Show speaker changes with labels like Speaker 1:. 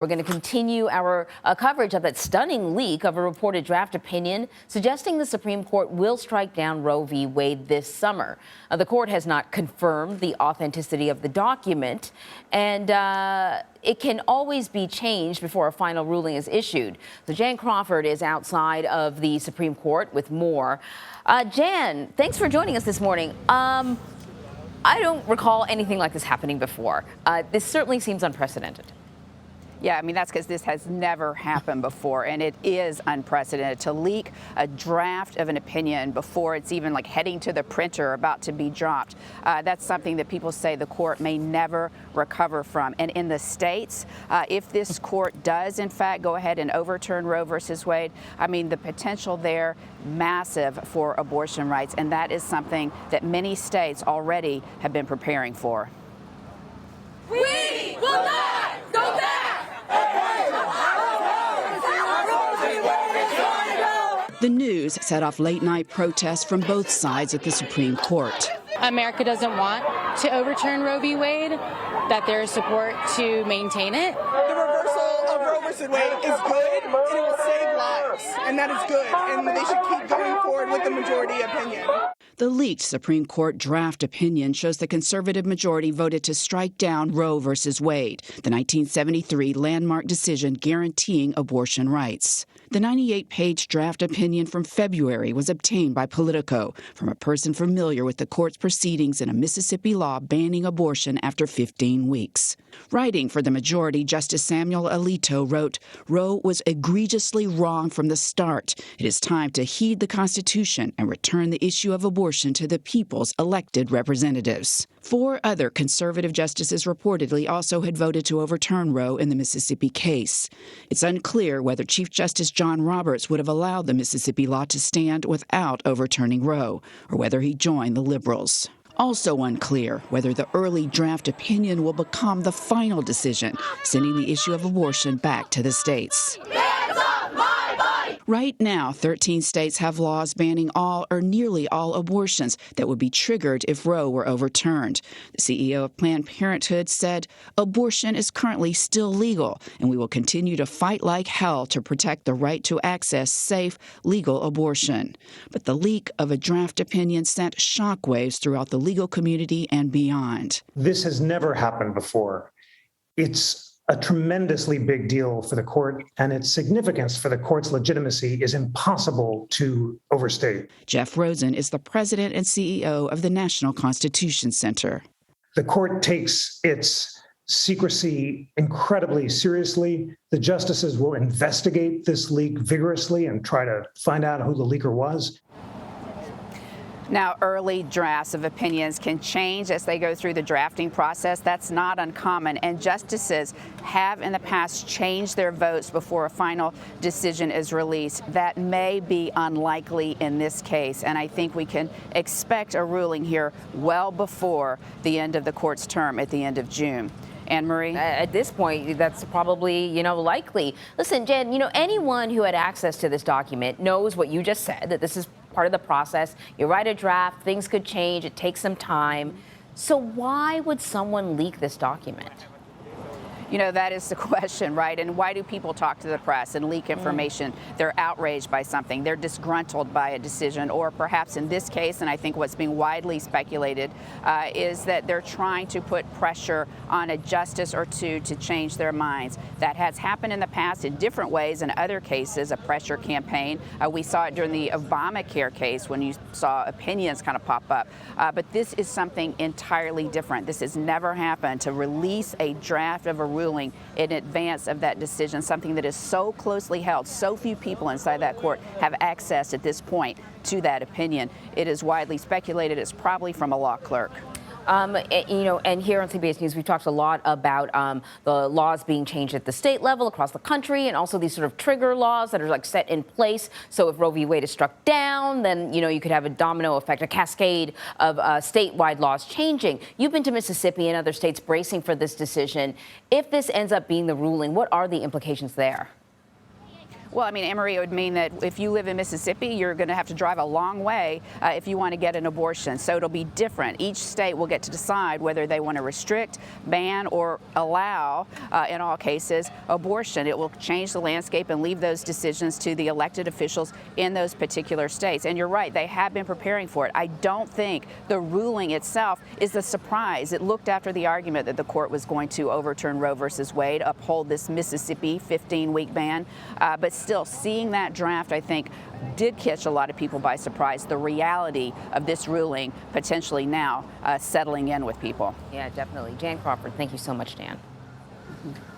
Speaker 1: We're going to continue our coverage of that stunning leak of a reported draft opinion suggesting the Supreme Court will strike down Roe v. Wade this summer. The court has not confirmed the authenticity of the document, and it can always be changed before a final ruling is issued. So Jan Crawford is outside of the Supreme Court with more. Jan, thanks for joining us this morning. I don't recall anything like this happening before. This certainly seems unprecedented.
Speaker 2: Yeah, I mean, that's because this has never happened before, and it is unprecedented to leak a draft of an opinion before it's even like heading to the printer, about to be dropped. That's something that people say the court may never recover from. And in the states, if this court does, in fact, go ahead and overturn Roe versus Wade, I mean, the potential there massive for abortion rights, and that is something that many states already have been preparing for.
Speaker 3: We will not go back!
Speaker 4: The news set off late-night protests from both sides at the Supreme Court.
Speaker 5: America doesn't want to overturn Roe v. Wade, that there is support to maintain it.
Speaker 6: The reversal of Roe versus Wade is good, and it will save lives, and that is good, and they should keep going forward with the majority opinion.
Speaker 4: The leaked Supreme Court draft opinion shows the conservative majority voted to strike down Roe versus Wade, the 1973 landmark decision guaranteeing abortion rights. The 98-page draft opinion from February was obtained by Politico from a person familiar with the court's proceedings in a Mississippi law banning abortion after 15 weeks. Writing for the majority, Justice Samuel Alito wrote, "Roe was egregiously wrong from the start. It is time to heed the Constitution and return the issue of abortion to the people's elected representatives." 4 other conservative justices reportedly also had voted to overturn Roe in the Mississippi case. It's unclear whether Chief Justice John Roberts would have allowed the Mississippi law to stand without overturning Roe, or whether he joined the liberals. Also unclear whether the early draft opinion will become the final decision, sending the issue of abortion back to the states. Right now, 13 states have laws banning all or nearly all abortions that would be triggered if Roe were overturned. The CEO of Planned Parenthood said, "Abortion is currently still legal, and we will continue to fight like hell to protect the right to access safe, legal abortion." But the leak of a draft opinion sent shockwaves throughout the legal community and beyond.
Speaker 7: This has never happened before. It's a tremendously big deal for the court, and its significance for the court's legitimacy is impossible to overstate.
Speaker 4: Jeff Rosen is the president and CEO of the National Constitution Center.
Speaker 7: The court takes its secrecy incredibly seriously. The justices will investigate this leak vigorously and try to find out who the leaker was.
Speaker 2: Now, early drafts of opinions can change as they go through the drafting process. That's not uncommon, and justices have in the past changed their votes before a final decision is released. That may be unlikely in this case, and I think we can expect a ruling here well before the end of the court's term at the end of June. Anne-Marie?
Speaker 1: At this point, that's probably, likely. Listen, Jen, anyone who had access to this document knows what you just said, that this is part of the process. You write a draft, things could change, it takes some time. So why would someone leak this document?
Speaker 2: That is the question, right? And why do people talk to the press and leak information? They're outraged by something. They're disgruntled by a decision. Or perhaps in this case, and I think what's being widely speculated, is that they're trying to put pressure on a justice or two to change their minds. That has happened in the past in different ways. In other cases, a pressure campaign. We saw it during the Obamacare case when you saw opinions kind of pop up. But this is something entirely different. This has never happened, to release a draft of a ruling in advance of that decision, something that is so closely held. So few people inside that court have access at this point to that opinion. It is widely speculated it's probably from a law clerk.
Speaker 1: And here on CBS News, we've talked a lot about the laws being changed at the state level across the country, and also these sort of trigger laws that are set in place. So if Roe v. Wade is struck down, then, you could have a domino effect, a cascade of statewide laws changing. You've been to Mississippi and other states bracing for this decision. If this ends up being the ruling, what are the implications there?
Speaker 2: Well, I mean, Emery, it would mean that if you live in Mississippi, you're going to have to drive a long way if you want to get an abortion. So it'll be different. Each state will get to decide whether they want to restrict, ban, or allow, in all cases, abortion. It will change the landscape and leave those decisions to the elected officials in those particular states. And you're right, they have been preparing for it. I don't think the ruling itself is a surprise. It looked after the argument that the court was going to overturn Roe versus Wade, uphold this Mississippi 15-week ban. But still, seeing that draft, I think, did catch a lot of people by surprise. The reality of this ruling potentially now settling in with people.
Speaker 1: Yeah, definitely. Jan Crawford, thank you so much, Dan.